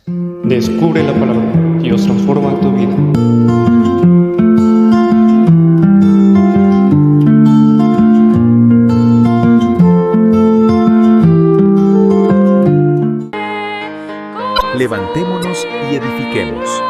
Descubre la palabra. Dios transforma tu vida. Levantémonos y edifiquemos.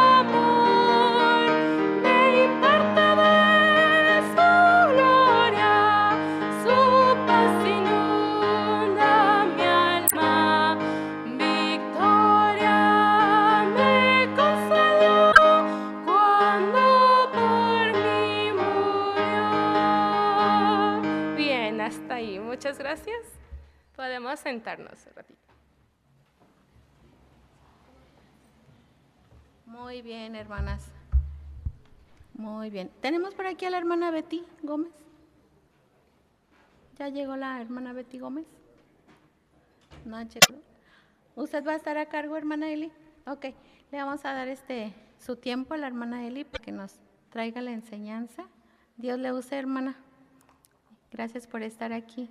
Bien, hasta ahí. Muchas gracias. Podemos sentarnos un ratito. Muy bien, hermanas. Muy bien. ¿Tenemos por aquí a la hermana Betty Gómez? ¿Ya llegó la hermana Betty Gómez? No llegó. ¿Usted va a estar a cargo, hermana Eli? Ok. Le vamos a dar su tiempo a la hermana Eli para que nos traiga la enseñanza. Dios le use, hermana. Gracias por estar aquí.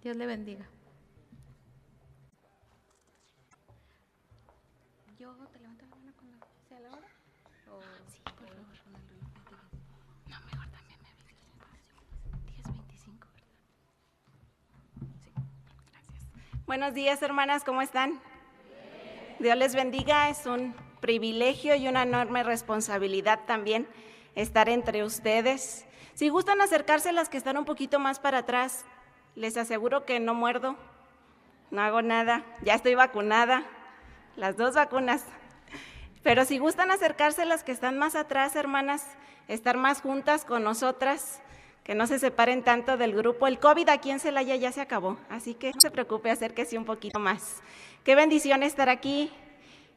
Dios le bendiga. ¿Yo te levanto la mano cuando sea la hora? Sí, por favor. No, mejor también me avisas. 10:25, ¿verdad? Sí, gracias. Buenos días, hermanas, ¿cómo están? Dios les bendiga, es un privilegio y una enorme responsabilidad también estar entre ustedes. Si gustan acercarse las que están un poquito más para atrás, les aseguro que no muerdo, no hago nada, ya estoy vacunada, las 2 vacunas. Pero si gustan acercarse las que están más atrás, hermanas, estar más juntas con nosotras, que no se separen tanto del grupo. El COVID aquí en Celaya ya se acabó, así que no se preocupe, acérquese un poquito más. Qué bendición estar aquí.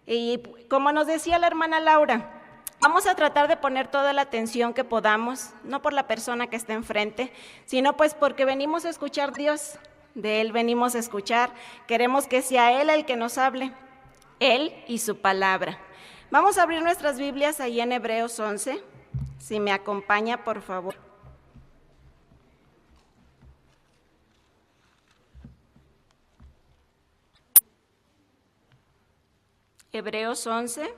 Y como nos decía la hermana Laura, vamos a tratar de poner toda la atención que podamos, no por la persona que está enfrente, sino pues porque venimos a escuchar a Dios, de Él venimos a escuchar, queremos que sea Él el que nos hable, Él y su palabra. Vamos a abrir nuestras Biblias ahí en Hebreos 11, si me acompaña, por favor. Hebreos 11.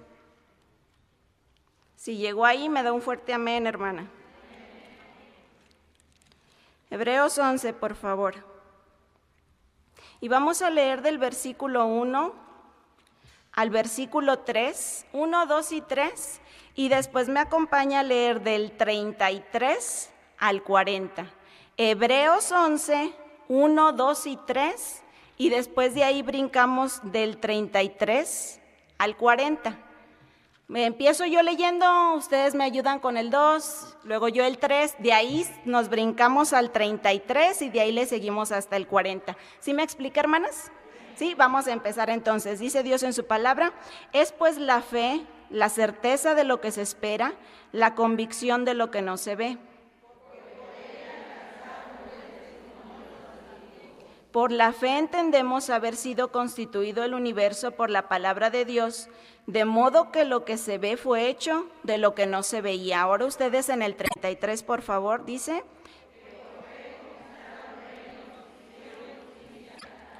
Si llegó ahí, me da un fuerte amén, hermana. Hebreos 11, por favor. Y vamos a leer del versículo 1 al versículo 3, 1, 2 y 3, y después me acompaña a leer del 33 al 40. Hebreos 11, 1, 2 y 3, y después de ahí brincamos del 33 al 40. Empiezo yo leyendo, ustedes me ayudan con el 2, luego yo el 3, de ahí nos brincamos al 33 y de ahí le seguimos hasta el 40. ¿Sí me explica, hermanas? Sí, vamos a empezar entonces. Dice Dios en su palabra, es pues la fe, la certeza de lo que se espera, la convicción de lo que no se ve. Por la fe entendemos haber sido constituido el universo por la palabra de Dios, de modo que lo que se ve fue hecho de lo que no se veía. Ahora ustedes en el 33, por favor, dice: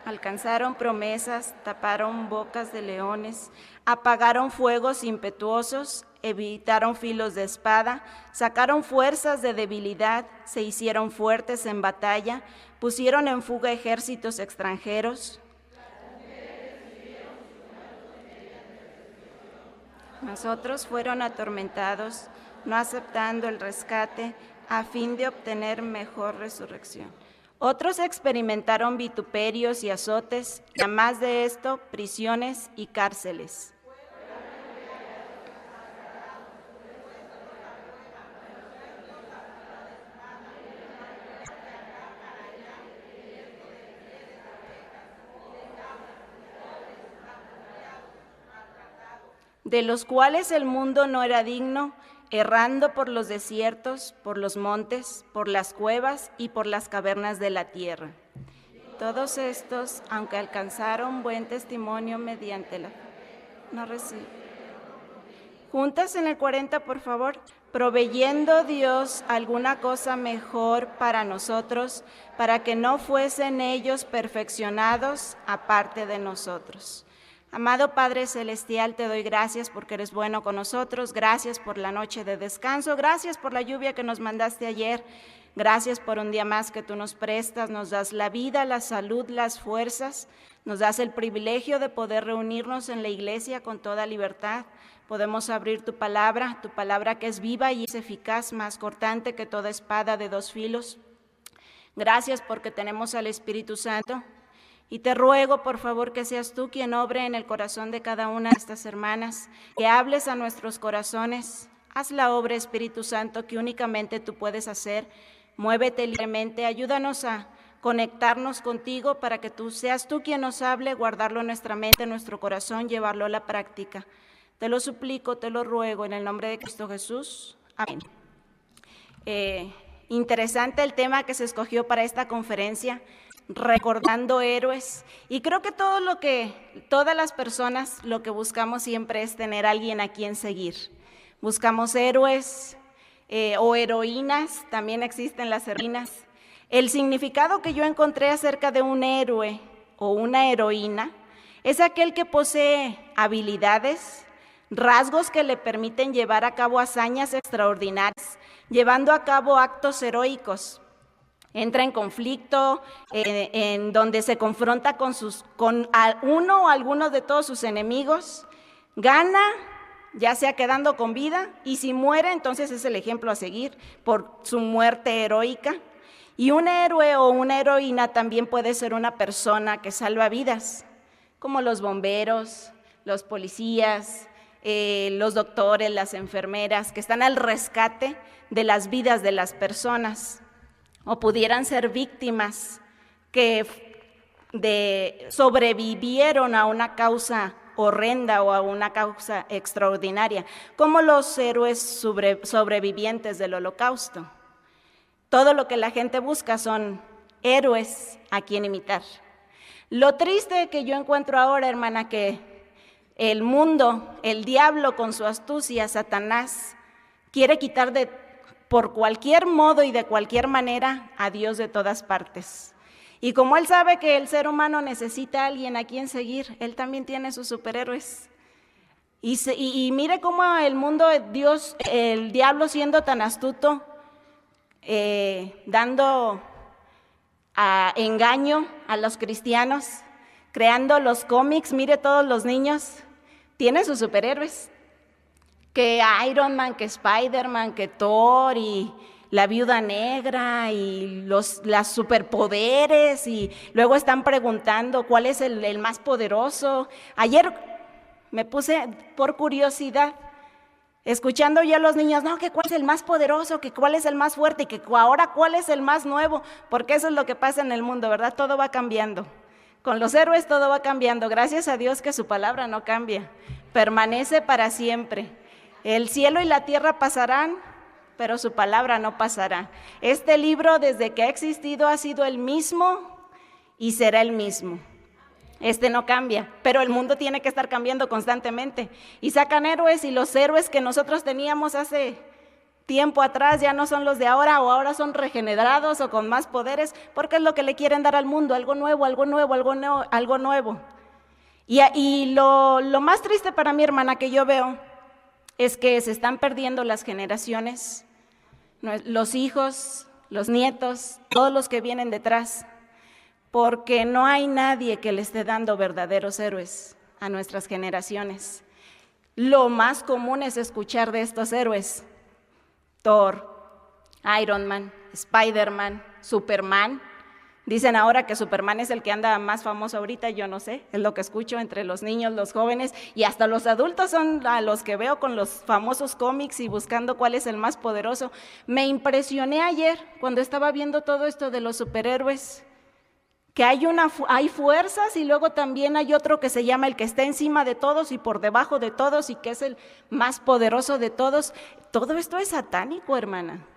alcanzaron promesas, taparon bocas de leones, apagaron fuegos impetuosos, evitaron filos de espada, sacaron fuerzas de debilidad, se hicieron fuertes en batalla, pusieron en fuga ejércitos extranjeros. Nosotros fueron atormentados, no aceptando el rescate, a fin de obtener mejor resurrección. Otros experimentaron vituperios y azotes, y además de esto, prisiones y cárceles. De los cuales el mundo no era digno, errando por los desiertos, por los montes, por las cuevas y por las cavernas de la tierra. Todos estos, aunque alcanzaron buen testimonio mediante la fe, no reciben. Juntas en el 40, por favor. proveyendo Dios alguna cosa mejor para nosotros, para que no fuesen ellos perfeccionados aparte de nosotros. Amado Padre Celestial, te doy gracias porque eres bueno con nosotros, gracias por la noche de descanso, gracias por la lluvia que nos mandaste ayer, gracias por un día más que tú nos prestas, nos das la vida, la salud, las fuerzas, nos das el privilegio de poder reunirnos en la iglesia con toda libertad. Podemos abrir tu palabra que es viva y es eficaz, más cortante que toda espada de dos filos. Gracias porque tenemos al Espíritu Santo. Y te ruego, por favor, que seas tú quien obre en el corazón de cada una de estas hermanas, que hables a nuestros corazones. Haz la obra, Espíritu Santo, que únicamente tú puedes hacer. Muévete libremente, ayúdanos a conectarnos contigo para que seas tú quien nos hable, guardarlo en nuestra mente, en nuestro corazón, llevarlo a la práctica. Te lo suplico, te lo ruego, en el nombre de Cristo Jesús. Amén. Interesante el tema que se escogió para esta conferencia, recordando héroes. Y creo que todas las personas lo que buscamos siempre es tener a alguien a quien seguir. Buscamos héroes o heroínas, también existen las heroínas. El significado que yo encontré acerca de un héroe o una heroína es aquel que posee habilidades, rasgos que le permiten llevar a cabo hazañas extraordinarias, llevando a cabo actos heroicos. Entra en conflicto, en donde se confronta con uno o alguno de todos sus enemigos, gana, ya sea quedando con vida, y si muere, entonces es el ejemplo a seguir por su muerte heroica. Y un héroe o una heroína también puede ser una persona que salva vidas, como los bomberos, los policías, los doctores, las enfermeras, que están al rescate de las vidas de las personas. O pudieran ser víctimas que sobrevivieron a una causa horrenda o a una causa extraordinaria, como los héroes sobrevivientes del Holocausto. Todo lo que la gente busca son héroes a quien imitar. Lo triste que yo encuentro ahora, hermana, que el mundo, el diablo con su astucia, Satanás, quiere quitar por cualquier modo y de cualquier manera a Dios de todas partes. Y como él sabe que el ser humano necesita a alguien a quien seguir, él también tiene sus superhéroes. Y mire cómo el mundo, el diablo siendo tan astuto, dando engaño a los cristianos, creando los cómics, mire todos los niños, tiene sus superhéroes. Que Iron Man, que Spider-Man, que Thor y la Viuda Negra y los superpoderes, y luego están preguntando cuál es el más poderoso. Ayer me puse por curiosidad, escuchando ya a los niños, no, que cuál es el más poderoso, que cuál es el más fuerte, y que ahora cuál es el más nuevo, porque eso es lo que pasa en el mundo, ¿verdad? Todo va cambiando. Con los héroes todo va cambiando. Gracias a Dios que su palabra no cambia, permanece para siempre. El cielo y la tierra pasarán, pero su palabra no pasará. Este libro, desde que ha existido, ha sido el mismo y será el mismo. Este no cambia, pero el mundo tiene que estar cambiando constantemente. Y sacan héroes, y los héroes que nosotros teníamos hace tiempo atrás ya no son los de ahora, o ahora son regenerados o con más poderes, porque es lo que le quieren dar al mundo, algo nuevo, algo nuevo, algo nuevo, algo nuevo. Y lo más triste para mí, hermana, que yo veo, es que se están perdiendo las generaciones, los hijos, los nietos, todos los que vienen detrás, porque no hay nadie que le esté dando verdaderos héroes a nuestras generaciones. Lo más común es escuchar de estos héroes: Thor, Iron Man, Spider-Man, Superman. Dicen ahora que Superman es el que anda más famoso ahorita, yo no sé, es lo que escucho entre los niños, los jóvenes, y hasta los adultos son a los que veo con los famosos cómics y buscando cuál es el más poderoso. Me impresioné ayer cuando estaba viendo todo esto de los superhéroes, que hay fuerzas, y luego también hay otro que se llama el que está encima de todos y por debajo de todos, y que es el más poderoso de todos. Todo esto es satánico, hermana.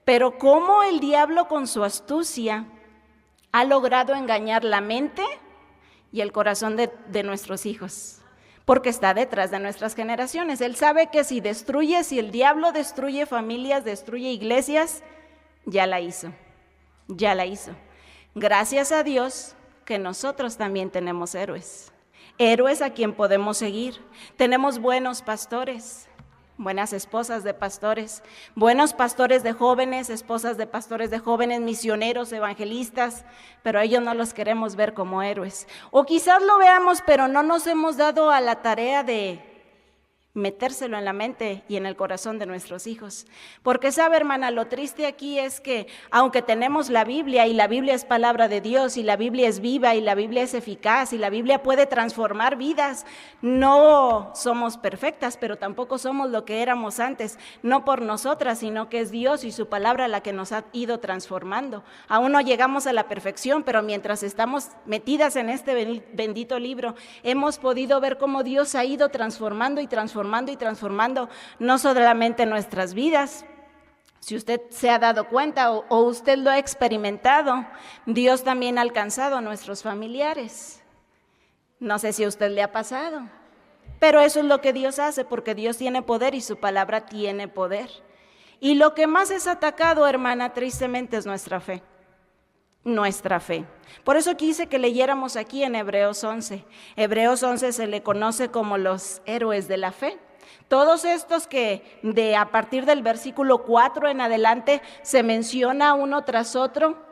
Pero cómo el diablo con su astucia ha logrado engañar la mente y el corazón de nuestros hijos. porque está detrás de nuestras generaciones. Él sabe que si el diablo destruye familias, destruye iglesias, ya la hizo. Gracias a Dios que nosotros también tenemos héroes a quien podemos seguir. Tenemos buenos pastores, buenas esposas de pastores, buenos pastores de jóvenes, esposas de pastores de jóvenes, misioneros, evangelistas, pero a ellos no los queremos ver como héroes. O quizás lo veamos, pero no nos hemos dado a la tarea de metérselo en la mente y en el corazón de nuestros hijos. Porque sabe, hermana, lo triste aquí es que aunque tenemos la Biblia, y la Biblia es palabra de Dios, y la Biblia es viva, y la Biblia es eficaz, y la Biblia puede transformar vidas, no somos perfectas, pero tampoco somos lo que éramos antes, no por nosotras, sino que es Dios y su palabra la que nos ha ido transformando. Aún no llegamos a la perfección, pero mientras estamos metidas en este bendito libro, hemos podido ver cómo Dios ha ido transformando no solamente nuestras vidas. Si usted se ha dado cuenta o usted lo ha experimentado, Dios también ha alcanzado a nuestros familiares. No sé si a usted le ha pasado, pero eso es lo que Dios hace, porque Dios tiene poder y su palabra tiene poder. Y lo que más es atacado, hermana, tristemente es nuestra fe. Nuestra fe. Por eso quise que leyéramos aquí en Hebreos 11. Hebreos 11 se le conoce como los héroes de la fe. Todos estos que a partir del versículo 4 en adelante se menciona uno tras otro,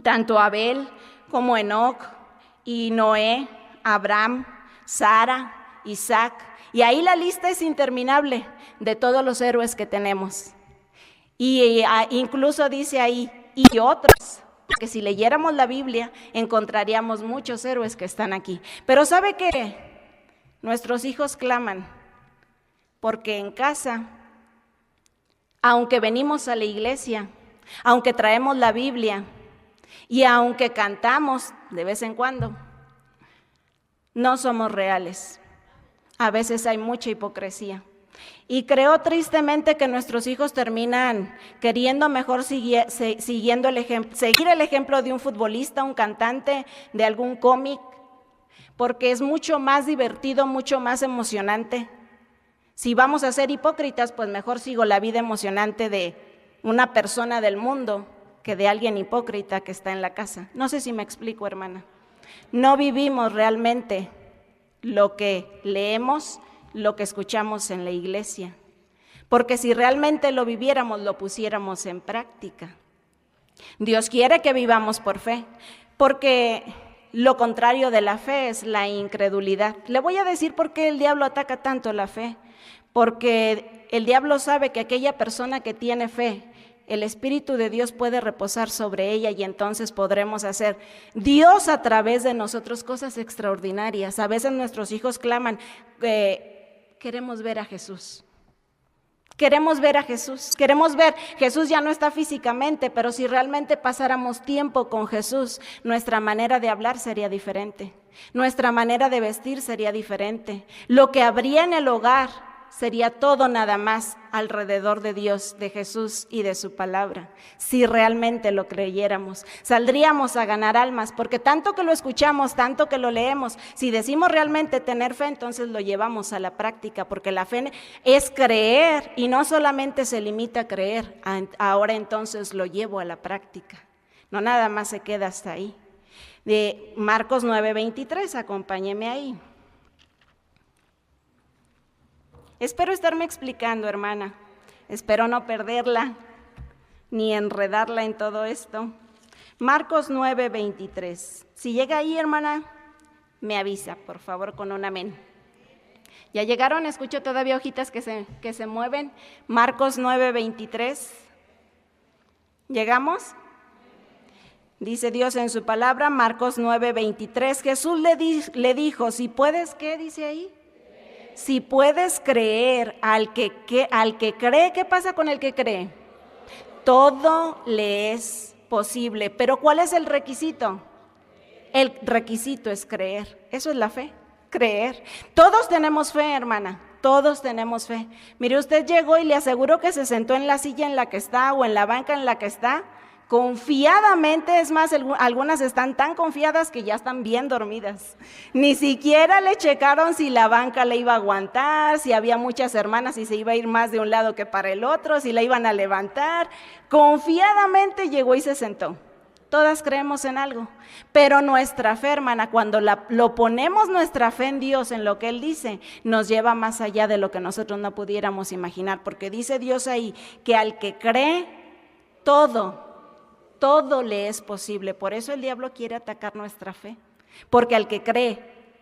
tanto Abel como Enoc y Noé, Abraham, Sara, Isaac, y ahí la lista es interminable de todos los héroes que tenemos. Y incluso dice ahí, y otros. Porque si leyéramos la Biblia, encontraríamos muchos héroes que están aquí. Pero ¿sabe qué? Nuestros hijos claman, porque en casa, aunque venimos a la iglesia, aunque traemos la Biblia y aunque cantamos de vez en cuando, no somos reales. A veces hay mucha hipocresía. Y creo tristemente que nuestros hijos terminan queriendo mejor seguir el ejemplo de un futbolista, un cantante, de algún cómic, porque es mucho más divertido, mucho más emocionante. Si vamos a ser hipócritas, pues mejor sigo la vida emocionante de una persona del mundo que de alguien hipócrita que está en la casa. No sé si me explico, hermana. No vivimos realmente lo que leemos, lo que escuchamos en la iglesia, porque si realmente lo viviéramos, lo pusiéramos en práctica. Dios quiere que vivamos por fe, porque lo contrario de la fe es la incredulidad. Le voy a decir por qué el diablo ataca tanto la fe, porque el diablo sabe que aquella persona que tiene fe, el Espíritu de Dios puede reposar sobre ella y entonces podremos hacer Dios a través de nosotros cosas extraordinarias. A veces nuestros hijos claman, queremos ver a Jesús. Queremos ver a Jesús, Jesús ya no está físicamente, pero si realmente pasáramos tiempo con Jesús, nuestra manera de hablar sería diferente, nuestra manera de vestir sería diferente, lo que habría en el hogar sería todo nada más alrededor de Dios, de Jesús y de su palabra. Si realmente lo creyéramos, saldríamos a ganar almas, porque tanto que lo escuchamos, tanto que lo leemos, si decimos realmente tener fe, entonces lo llevamos a la práctica, porque la fe es creer y no solamente se limita a creer, ahora entonces lo llevo a la práctica, no nada más se queda hasta ahí. De Marcos 9:23, acompáñeme ahí. Espero estarme explicando, hermana. Espero no perderla ni enredarla en todo esto. Marcos 9:23. Si llega ahí, hermana, me avisa, por favor, con un amén. ¿Ya llegaron? Escucho todavía hojitas que se mueven. Marcos 9:23. ¿Llegamos? Dice Dios en su palabra, Marcos 9:23. Jesús le dijo, si puedes, ¿qué dice ahí? Si puedes creer al que cree, ¿qué pasa con el que cree? Todo le es posible. Pero ¿cuál es el requisito? El requisito es creer. Eso es la fe, creer. Todos tenemos fe, hermana, todos tenemos fe. Mire, usted llegó y le aseguro que se sentó en la silla en la que está o en la banca en la que está confiadamente, es más, algunas están tan confiadas que ya están bien dormidas. Ni siquiera le checaron si la banca le iba a aguantar, si había muchas hermanas y se iba a ir más de un lado que para el otro, si la iban a levantar. Confiadamente llegó y se sentó. Todas creemos en algo, pero nuestra fe, hermana, cuando lo ponemos nuestra fe en Dios, en lo que Él dice, nos lleva más allá de lo que nosotros no pudiéramos imaginar, porque dice Dios ahí que al que cree, todo le es posible. Por eso el diablo quiere atacar nuestra fe, porque al que cree,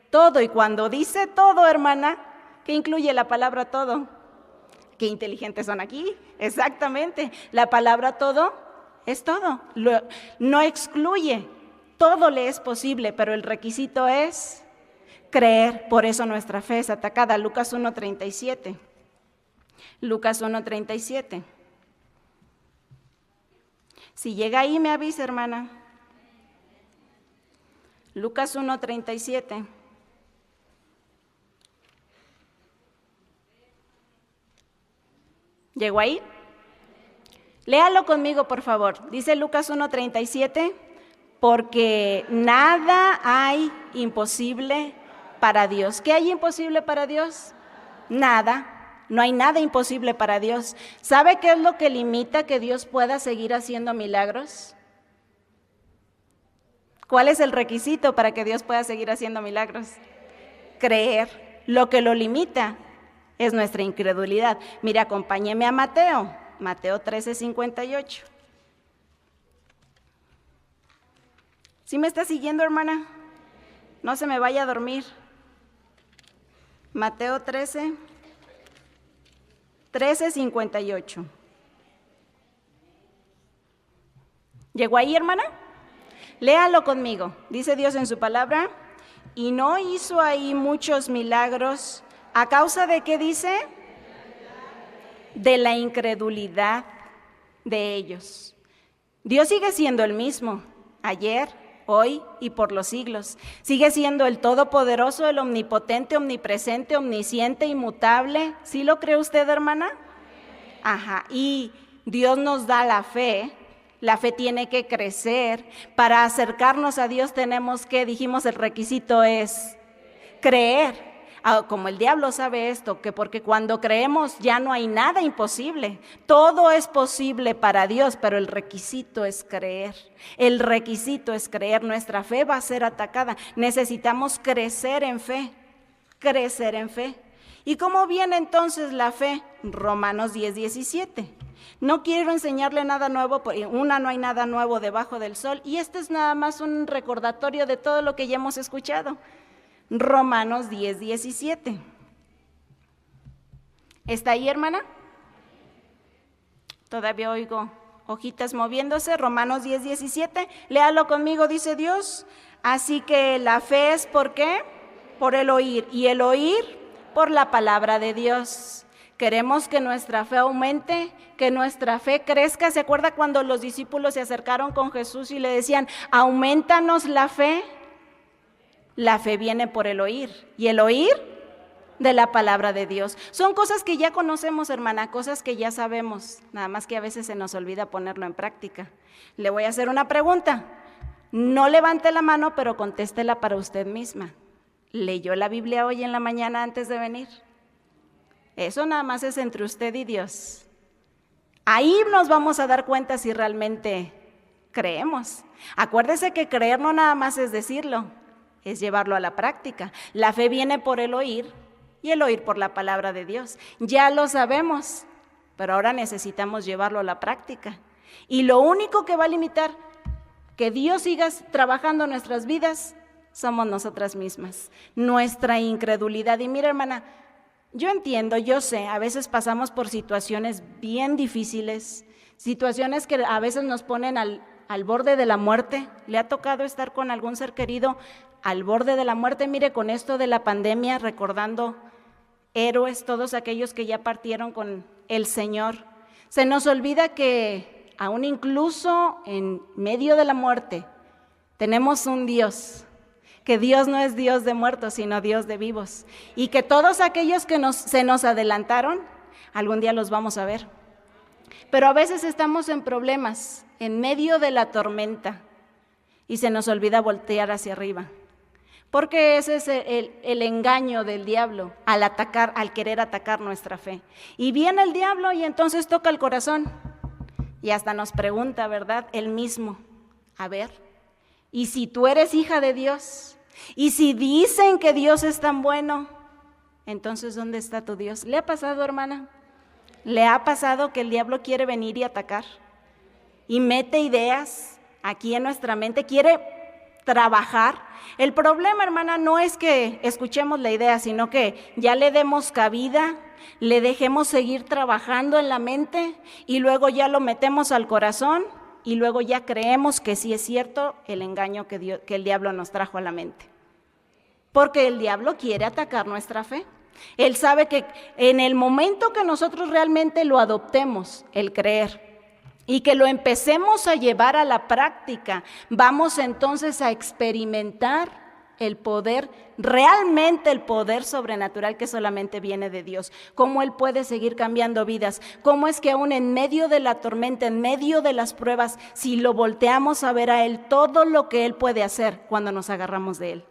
todo, y cuando dice todo, hermana, ¿qué incluye la palabra todo? Qué inteligentes son aquí, exactamente, la palabra todo es todo, no excluye, todo le es posible, pero el requisito es creer. Por eso nuestra fe es atacada. Lucas 1:37. Lucas 1:37. Si llega ahí me avisa, hermana. Lucas 1:37. ¿Llegó ahí? Léalo conmigo, por favor. Dice Lucas 1:37, porque nada hay imposible para Dios. ¿Qué hay imposible para Dios? Nada. No hay nada imposible para Dios. ¿Sabe qué es lo que limita que Dios pueda seguir haciendo milagros? ¿Cuál es el requisito para que Dios pueda seguir haciendo milagros? Creer. Lo que lo limita es nuestra incredulidad. Mire, acompáñeme a Mateo 13:58. ¿Sí me está siguiendo, hermana? No se me vaya a dormir. Mateo 13:58. ¿Llegó ahí, hermana? Léalo conmigo. Dice Dios en su palabra, y no hizo ahí muchos milagros. ¿A causa de qué dice? De la incredulidad de ellos. Dios sigue siendo el mismo, ayer, hoy y por los siglos. Sigue siendo el todopoderoso, el omnipotente, omnipresente, omnisciente, inmutable. ¿Sí lo cree usted, hermana? Ajá, y Dios nos da la fe. La fe tiene que crecer. Para acercarnos a Dios tenemos que, dijimos, el requisito es creer. Como el diablo sabe esto, que porque cuando creemos ya no hay nada imposible. Todo es posible para Dios, pero el requisito es creer. El requisito es creer. Nuestra fe va a ser atacada. Necesitamos crecer en fe. Crecer en fe. ¿Y cómo viene entonces la fe? Romanos 10:17. No quiero enseñarle nada nuevo, porque no hay nada nuevo debajo del sol. Y este es nada más un recordatorio de todo lo que ya hemos escuchado. Romanos 10:17. ¿Está ahí, hermana? Todavía oigo hojitas moviéndose. Romanos 10:17. Léalo conmigo, dice Dios. Así que la fe es ¿por qué? Por el oír. Y el oír por la palabra de Dios. Queremos que nuestra fe aumente, que nuestra fe crezca. ¿Se acuerda cuando los discípulos se acercaron con Jesús y le decían, aumentanos la fe? La fe viene por el oír, y el oír de la palabra de Dios. Son cosas que ya conocemos, hermana, cosas que ya sabemos, nada más que a veces se nos olvida ponerlo en práctica. Le voy a hacer una pregunta. No levante la mano, pero contéstela para usted misma. ¿Leyó la Biblia hoy en la mañana antes de venir? Eso nada más es entre usted y Dios. Ahí nos vamos a dar cuenta si realmente creemos. Acuérdese que creer no nada más es decirlo, es llevarlo a la práctica. La fe viene por el oír y el oír por la palabra de Dios. Ya lo sabemos, pero ahora necesitamos llevarlo a la práctica. Y lo único que va a limitar que Dios siga trabajando en nuestras vidas somos nosotras mismas, nuestra incredulidad. Y mira, hermana, yo entiendo, yo sé, a veces pasamos por situaciones bien difíciles, situaciones que a veces nos ponen al borde de la muerte. ¿Le ha tocado estar con algún ser querido al borde de la muerte? Mire, con esto de la pandemia, recordando héroes, todos aquellos que ya partieron con el Señor, se nos olvida que aún incluso en medio de la muerte tenemos un Dios, que Dios no es Dios de muertos, sino Dios de vivos, y que todos aquellos que se nos adelantaron, algún día los vamos a ver. pero a veces estamos en problemas, en medio de la tormenta, y se nos olvida voltear hacia arriba. Porque ese es el engaño del diablo al querer atacar nuestra fe. Y viene el diablo y entonces toca el corazón. Y hasta nos pregunta, ¿verdad? Él mismo, a ver, ¿y si tú eres hija de Dios? ¿Y si dicen que Dios es tan bueno? Entonces, ¿dónde está tu Dios? ¿Le ha pasado, hermana? ¿Le ha pasado que el diablo quiere venir y atacar? Y mete ideas aquí en nuestra mente, quiere trabajar. El problema, hermana, no es que escuchemos la idea, sino que ya le demos cabida, le dejemos seguir trabajando en la mente y luego ya lo metemos al corazón y luego ya creemos que sí es cierto el engaño que el diablo nos trajo a la mente. Porque el diablo quiere atacar nuestra fe. Él sabe que en el momento que nosotros realmente lo adoptemos, el creer, y que lo empecemos a llevar a la práctica, vamos entonces a experimentar el poder, realmente el poder sobrenatural que solamente viene de Dios. Cómo Él puede seguir cambiando vidas, cómo es que aún en medio de la tormenta, en medio de las pruebas, si lo volteamos a ver a Él, todo lo que Él puede hacer cuando nos agarramos de Él.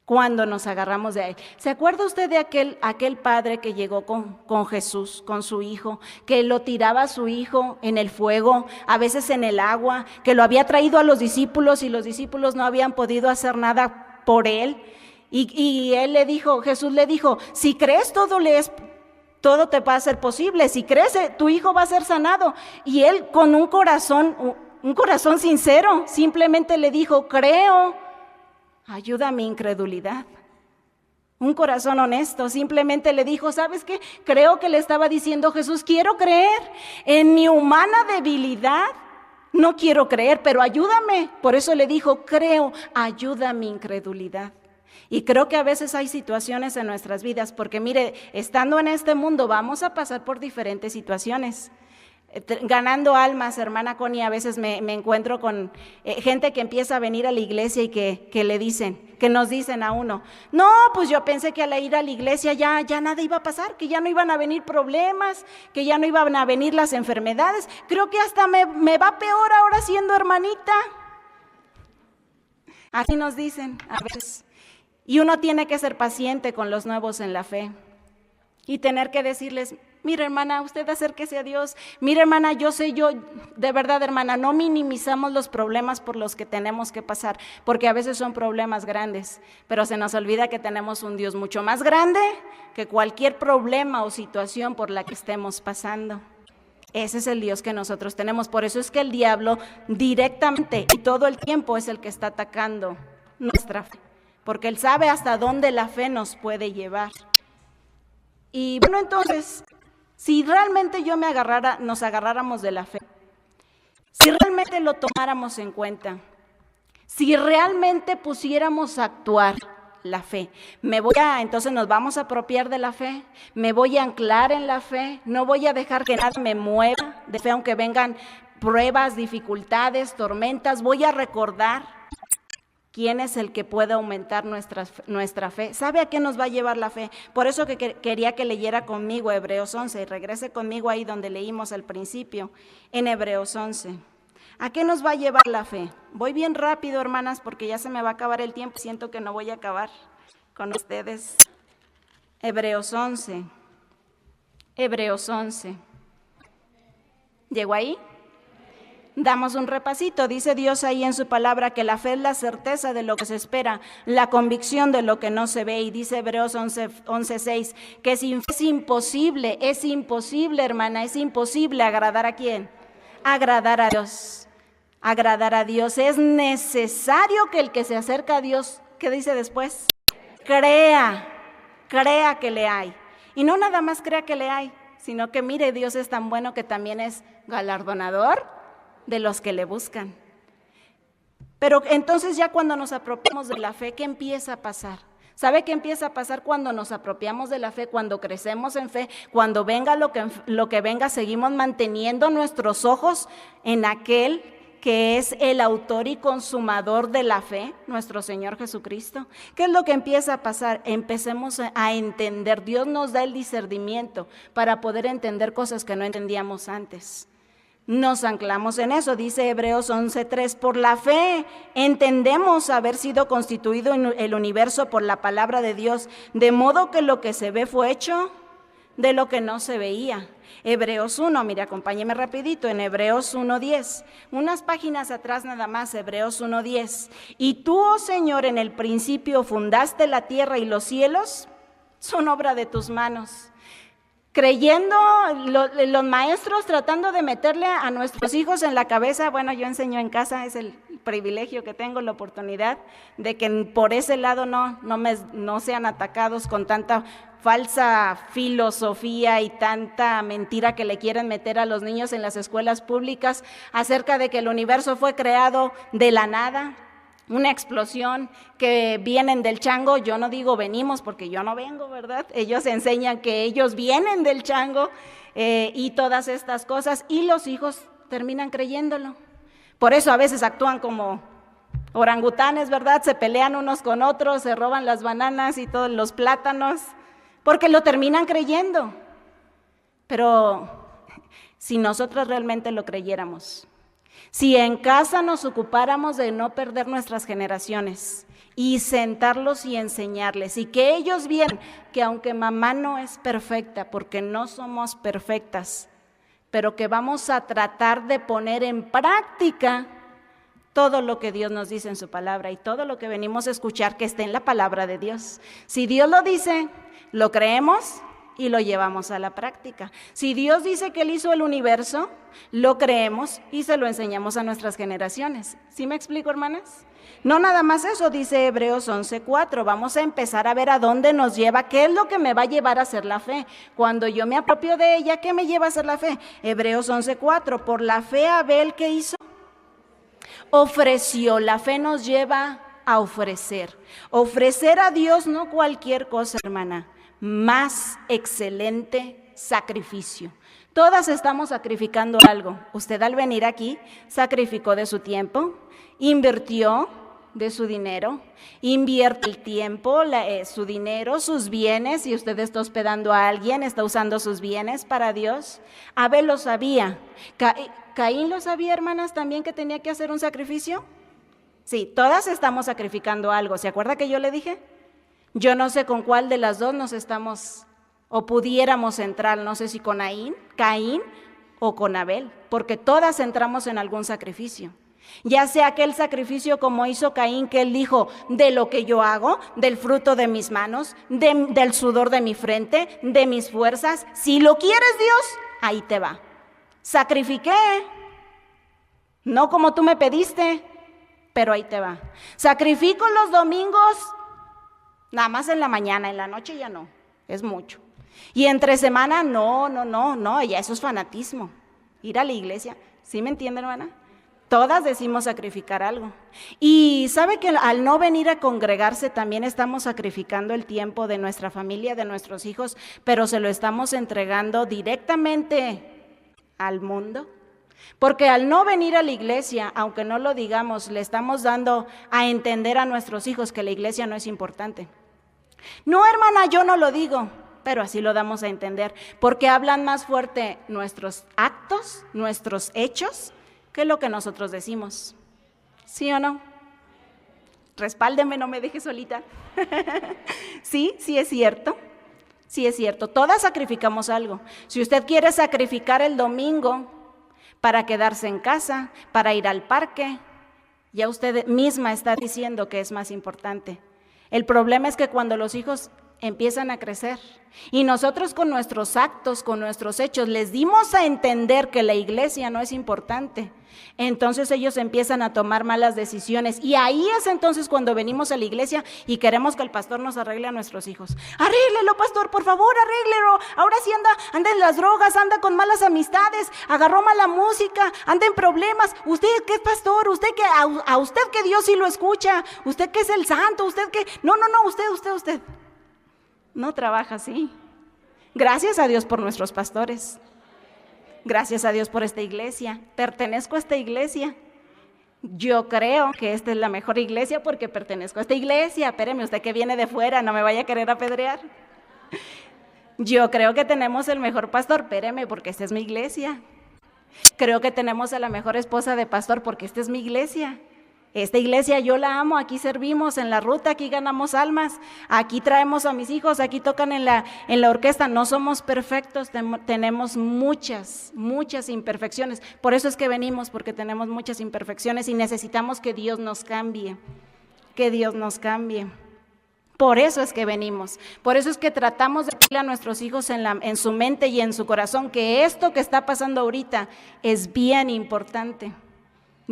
Cuando nos agarramos de Él. ¿Se acuerda usted de aquel padre que llegó con Jesús, con su hijo, que lo tiraba a su hijo en el fuego, a veces en el agua, que lo había traído a los discípulos y los discípulos no habían podido hacer nada por él? Y él le dijo, Jesús le dijo, si crees todo te va a ser posible, si crees tu hijo va a ser sanado. Y él con un corazón sincero, simplemente le dijo, creo. Ayuda a mi incredulidad. Un corazón honesto, simplemente le dijo, ¿sabes qué? Creo que le estaba diciendo Jesús, quiero creer. En mi humana debilidad no quiero creer, pero ayúdame. Por eso le dijo, creo, ayuda a mi incredulidad. Y creo que a veces hay situaciones en nuestras vidas, porque mire, estando en este mundo vamos a pasar por diferentes situaciones. Ganando almas, hermana Connie, a veces me encuentro con gente que empieza a venir a la iglesia y que nos dicen a uno, no, pues yo pensé que al ir a la iglesia ya nada iba a pasar, que ya no iban a venir problemas, que ya no iban a venir las enfermedades, creo que hasta me va peor ahora siendo hermanita. Así nos dicen a veces. Y uno tiene que ser paciente con los nuevos en la fe y tener que decirles, mira, hermana, usted acérquese a Dios. Mira, hermana, yo de verdad, hermana, no minimizamos los problemas por los que tenemos que pasar, porque a veces son problemas grandes, pero se nos olvida que tenemos un Dios mucho más grande que cualquier problema o situación por la que estemos pasando. Ese es el Dios que nosotros tenemos. Por eso es que el diablo directamente y todo el tiempo es el que está atacando nuestra fe, porque él sabe hasta dónde la fe nos puede llevar. Y bueno, entonces, si realmente nos agarráramos de la fe, si realmente lo tomáramos en cuenta, si realmente pusiéramos a actuar la fe, entonces nos vamos a apropiar de la fe, me voy a anclar en la fe, no voy a dejar que nada me mueva de fe, aunque vengan pruebas, dificultades, tormentas, voy a recordar quién es el que puede aumentar nuestra fe. ¿Sabe a qué nos va a llevar la fe? Por eso que quería que leyera conmigo Hebreos 11 y regrese conmigo ahí donde leímos al principio, en Hebreos 11. ¿A qué nos va a llevar la fe? Voy bien rápido, hermanas, porque ya se me va a acabar el tiempo, siento que no voy a acabar con ustedes. Hebreos 11. Hebreos 11. ¿Llegó ahí? Damos un repasito. Dice Dios ahí en su palabra que la fe es la certeza de lo que se espera, la convicción de lo que no se ve. Y dice Hebreos 11:6 que sin fe es imposible, hermana, es imposible agradar ¿a quién? Agradar a Dios. Agradar a Dios. Es necesario que el que se acerca a Dios, ¿qué dice después? Crea que le hay. Y no nada más crea que le hay, sino que mire, Dios es tan bueno que también es galardonador de los que le buscan. Pero entonces ya cuando nos apropiamos de la fe, ¿qué empieza a pasar? ¿Sabe qué empieza a pasar cuando nos apropiamos de la fe? Cuando crecemos en fe, cuando venga lo que venga, seguimos manteniendo nuestros ojos en aquel que es el autor y consumador de la fe, nuestro Señor Jesucristo. ¿Qué es lo que empieza a pasar? Empecemos a entender, Dios nos da el discernimiento para poder entender cosas que no entendíamos antes. Nos anclamos en eso, dice Hebreos 11:3, por la fe entendemos haber sido constituido el universo por la palabra de Dios, de modo que lo que se ve fue hecho de lo que no se veía. Hebreos 1, mire, acompáñeme rapidito, en Hebreos 1:10, unas páginas atrás nada más, Hebreos 1:10. Y tú, oh Señor, en el principio fundaste la tierra y los cielos son obra de tus manos. Creyendo, los maestros tratando de meterle a nuestros hijos en la cabeza, bueno, yo enseño en casa, es el privilegio que tengo, la oportunidad de que por ese lado no sean atacados con tanta falsa filosofía y tanta mentira que le quieren meter a los niños en las escuelas públicas acerca de que el universo fue creado de la nada, una explosión, que vienen del chango. Yo no digo venimos porque yo no vengo, ¿verdad? Ellos enseñan que ellos vienen del chango y todas estas cosas, y los hijos terminan creyéndolo. Por eso a veces actúan como orangutanes, ¿verdad? Se pelean unos con otros, se roban las bananas y todos los plátanos, porque lo terminan creyendo. Pero si nosotros realmente lo creyéramos, si en casa nos ocupáramos de no perder nuestras generaciones y sentarlos y enseñarles, y que ellos vieran que aunque mamá no es perfecta, porque no somos perfectas, pero que vamos a tratar de poner en práctica todo lo que Dios nos dice en su palabra y todo lo que venimos a escuchar que esté en la palabra de Dios. Si Dios lo dice, lo creemos y lo llevamos a la práctica. Si Dios dice que Él hizo el universo, lo creemos y se lo enseñamos a nuestras generaciones. ¿Sí me explico, hermanas? No nada más eso, dice Hebreos 11:4. Vamos a empezar a ver a dónde nos lleva, qué es lo que me va a llevar a hacer la fe. Cuando yo me apropio de ella, ¿qué me lleva a hacer la fe? Hebreos 11:4. Por la fe Abel, ¿qué hizo? Ofreció. La fe nos lleva a ofrecer. Ofrecer a Dios no cualquier cosa, hermana, más excelente sacrificio. Todas estamos sacrificando algo. Usted al venir aquí sacrificó de su tiempo, invirtió de su dinero, invierte el tiempo, su dinero, sus bienes. Si usted está hospedando a alguien, está usando sus bienes para Dios. Abel lo sabía. Caín lo sabía, hermanas, también, que tenía que hacer un sacrificio. Sí, todas estamos sacrificando algo. ¿Se acuerda que yo le dije? Yo no sé con cuál de las dos nos estamos o pudiéramos entrar, no sé si con Caín o con Abel, porque todas entramos en algún sacrificio. Ya sea aquel sacrificio como hizo Caín, que él dijo, de lo que yo hago, del fruto de mis manos, del sudor de mi frente, de mis fuerzas, si lo quieres Dios, ahí te va. Sacrifiqué, no como tú me pediste, pero ahí te va. Sacrifico los domingos, nada más en la mañana, en la noche ya no, es mucho. Y entre semana, no, ya eso es fanatismo. Ir a la iglesia, ¿sí me entienden, hermana? Todas decimos sacrificar algo. Y sabe que al no venir a congregarse también estamos sacrificando el tiempo de nuestra familia, de nuestros hijos, pero se lo estamos entregando directamente al mundo. Porque al no venir a la iglesia, aunque no lo digamos, le estamos dando a entender a nuestros hijos que la iglesia no es importante. No, hermana, yo no lo digo, pero así lo damos a entender, porque hablan más fuerte nuestros actos, nuestros hechos, que lo que nosotros decimos. ¿Sí o no? Respáldenme, no me deje solita. Sí es cierto. Sí es cierto. Todas sacrificamos algo. Si usted quiere sacrificar el domingo para quedarse en casa, para ir al parque, ya usted misma está diciendo que es más importante. El problema es que cuando los hijos empiezan a crecer y nosotros con nuestros actos, con nuestros hechos, les dimos a entender que la iglesia no es importante, entonces ellos empiezan a tomar malas decisiones, y ahí es entonces cuando venimos a la iglesia y queremos que el pastor nos arregle a nuestros hijos. Arréglelo, pastor, por favor, arréglelo. Ahora sí anda en las drogas, anda con malas amistades, agarró mala música, anda en problemas. Usted que es pastor, usted que a usted que Dios sí lo escucha, usted que es el santo, usted que no, usted no trabaja así. Gracias a Dios por nuestros pastores. Gracias a Dios por esta iglesia. Pertenezco a esta iglesia. Yo creo que esta es la mejor iglesia porque pertenezco a esta iglesia. Espéreme, usted que viene de fuera, no me vaya a querer apedrear. Yo creo que tenemos el mejor pastor, espéreme, porque esta es mi iglesia. Creo que tenemos a la mejor esposa de pastor porque esta es mi iglesia. Esta iglesia yo la amo, aquí servimos en la ruta, aquí ganamos almas, aquí traemos a mis hijos, aquí tocan en la orquesta. No somos perfectos, tenemos muchas imperfecciones. Por eso es que venimos, porque tenemos muchas imperfecciones y necesitamos que Dios nos cambie, que Dios nos cambie. Por eso es que venimos, por eso es que tratamos de decirle a nuestros hijos en su mente y en su corazón que esto que está pasando ahorita es bien importante.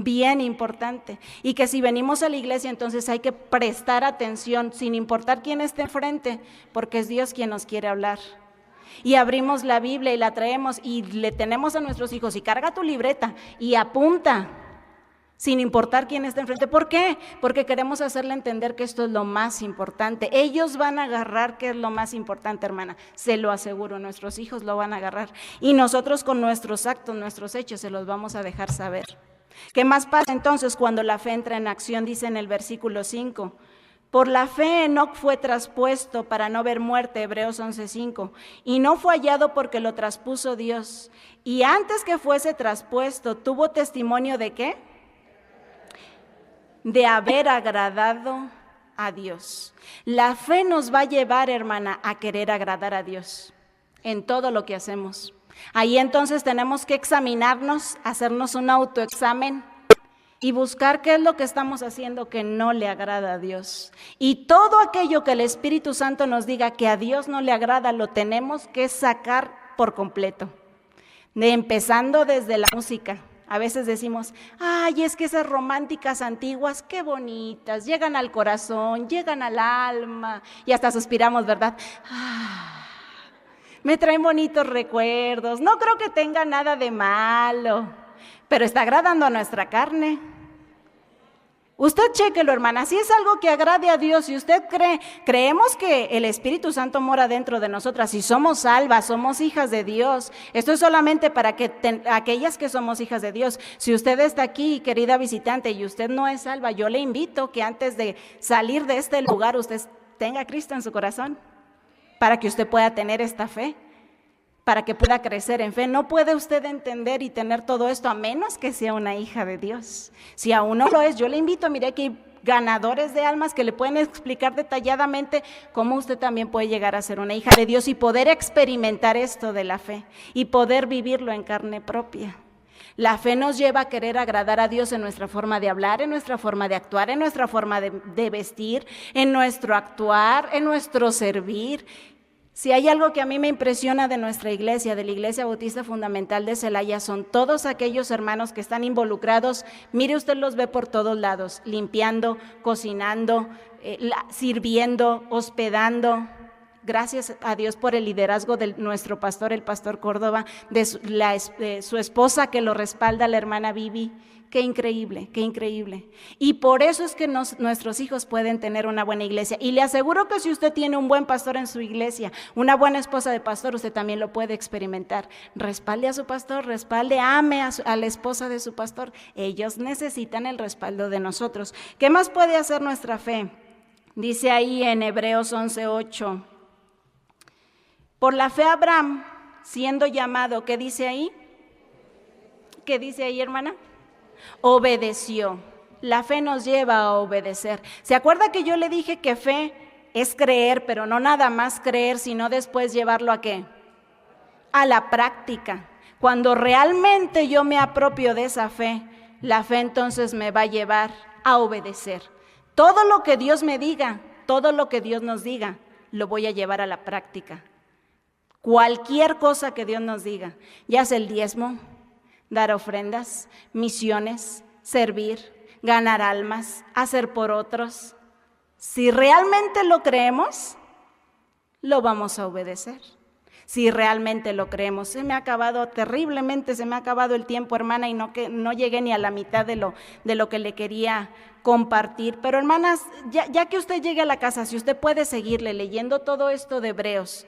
Bien importante, y que si venimos a la iglesia entonces hay que prestar atención sin importar quién esté enfrente, porque es Dios quien nos quiere hablar. Y abrimos la Biblia y la traemos y le tenemos a nuestros hijos y carga tu libreta y apunta sin importar quién esté enfrente. ¿Por qué? Porque queremos hacerle entender que esto es lo más importante. Ellos van a agarrar qué es lo más importante, hermana, se lo aseguro, nuestros hijos lo van a agarrar y nosotros con nuestros actos, nuestros hechos se los vamos a dejar saber. ¿Qué más pasa entonces cuando la fe entra en acción? Dice en el versículo 5, por la fe Enoc fue traspuesto para no ver muerte, Hebreos 11:5, y no fue hallado porque lo traspuso Dios. Y antes que fuese traspuesto, ¿tuvo testimonio de qué? De haber agradado a Dios. La fe nos va a llevar, hermana, a querer agradar a Dios en todo lo que hacemos. Ahí entonces tenemos que examinarnos, hacernos un autoexamen y buscar qué es lo que estamos haciendo que no le agrada a Dios. Y todo aquello que el Espíritu Santo nos diga que a Dios no le agrada, lo tenemos que sacar por completo. Empezando desde la música. A veces decimos, ay, es que esas románticas antiguas, qué bonitas, llegan al corazón, llegan al alma, y hasta suspiramos, ¿verdad? Me traen bonitos recuerdos, no creo que tenga nada de malo, pero está agradando a nuestra carne. Usted chéquelo, hermana, si es algo que agrade a Dios, si usted creemos que el Espíritu Santo mora dentro de nosotras, si somos salvas, somos hijas de Dios, esto es solamente para que aquellas que somos hijas de Dios. Si usted está aquí, querida visitante, y usted no es salva, yo le invito que antes de salir de este lugar, usted tenga a Cristo en su corazón, para que usted pueda tener esta fe, para que pueda crecer en fe. No puede usted entender y tener todo esto a menos que sea una hija de Dios. Si aún no lo es, yo le invito, mire que hay ganadores de almas que le pueden explicar detalladamente cómo usted también puede llegar a ser una hija de Dios y poder experimentar esto de la fe y poder vivirlo en carne propia. La fe nos lleva a querer agradar a Dios en nuestra forma de hablar, en nuestra forma de actuar, en nuestra forma de vestir, en nuestro actuar, en nuestro servir. Si hay algo que a mí me impresiona de nuestra iglesia, de la Iglesia Bautista Fundamental de Celaya, son todos aquellos hermanos que están involucrados. Mire, usted los ve por todos lados, limpiando, cocinando, sirviendo, hospedando. Gracias a Dios por el liderazgo de nuestro pastor, el pastor Córdoba, de su esposa que lo respalda, la hermana Vivi. Qué increíble, qué increíble. Y por eso es que nuestros hijos pueden tener una buena iglesia. Y le aseguro que si usted tiene un buen pastor en su iglesia, una buena esposa de pastor, usted también lo puede experimentar. Respalde a su pastor, ame a la esposa de su pastor. Ellos necesitan el respaldo de nosotros. ¿Qué más puede hacer nuestra fe? Dice ahí en Hebreos 11:8. Por la fe Abraham, siendo llamado, ¿qué dice ahí? ¿Qué dice ahí, hermana? Obedeció. La fe nos lleva a obedecer. ¿Se acuerda que yo le dije que fe es creer, pero no nada más creer, sino después llevarlo a qué? A la práctica. Cuando realmente yo me apropio de esa fe, la fe entonces me va a llevar a obedecer. Todo lo que Dios me diga, todo lo que Dios nos diga, lo voy a llevar a la práctica. Cualquier cosa que Dios nos diga, ya sea el diezmo, dar ofrendas, misiones, servir, ganar almas, hacer por otros. Si realmente lo creemos, lo vamos a obedecer. Si realmente lo creemos. Terriblemente se me ha acabado el tiempo, hermana, y no llegué ni a la mitad de lo que le quería compartir. Pero hermanas, ya que usted llegue a la casa, si usted puede seguirle leyendo todo esto de Hebreos,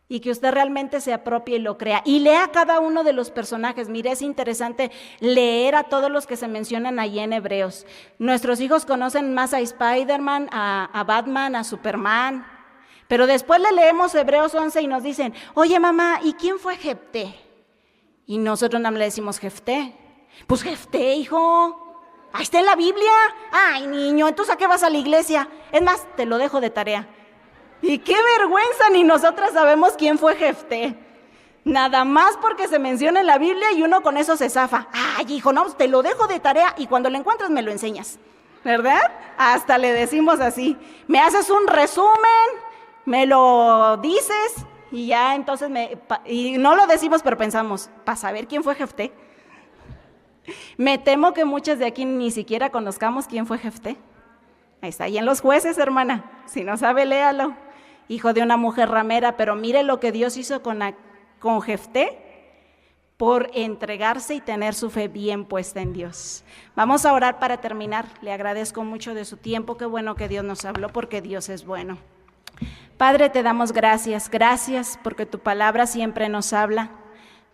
y que usted realmente se apropie y lo crea. Y lea cada uno de los personajes. Mire, es interesante leer a todos los que se mencionan ahí en Hebreos. Nuestros hijos conocen más a Spider-Man, a Batman, a Superman, pero después le leemos Hebreos 11 y nos dicen, oye mamá, ¿y quién fue Jefté? Y nosotros no le decimos Jefté. Pues Jefté, hijo, ahí está en la Biblia. Ay, niño, ¿entonces a qué vas a la iglesia? Es más, te lo dejo de tarea. Y qué vergüenza, ni nosotras sabemos quién fue Jefté. Nada más porque se menciona en la Biblia y uno con eso se zafa. Ay, hijo, no, te lo dejo de tarea y cuando lo encuentres me lo enseñas, ¿verdad? Hasta le decimos así, me haces un resumen, me lo dices y ya entonces y no lo decimos pero pensamos, para saber quién fue Jefté. Me temo que muchas de aquí ni siquiera conozcamos quién fue Jefté. Ahí está, ahí en los Jueces, hermana, si no sabe, léalo. Hijo de una mujer ramera, pero mire lo que Dios hizo con Jefté por entregarse y tener su fe bien puesta en Dios. Vamos a orar para terminar. Le agradezco mucho de su tiempo. Qué bueno que Dios nos habló, porque Dios es bueno. Padre, te damos gracias. Gracias porque tu palabra siempre nos habla.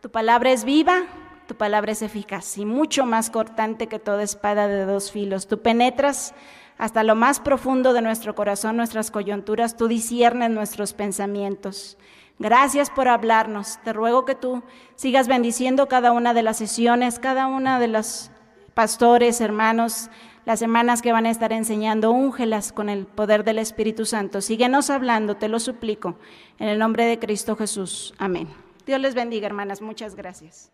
Tu palabra es viva, tu palabra es eficaz y mucho más cortante que toda espada de dos filos. Tú penetras hasta lo más profundo de nuestro corazón, nuestras coyunturas, tú disciernes nuestros pensamientos. Gracias por hablarnos. Te ruego que tú sigas bendiciendo cada una de las sesiones, cada una de los pastores, hermanos, las hermanas que van a estar enseñando, úngelas con el poder del Espíritu Santo. Síguenos hablando, te lo suplico, en el nombre de Cristo Jesús. Amén. Dios les bendiga, hermanas. Muchas gracias.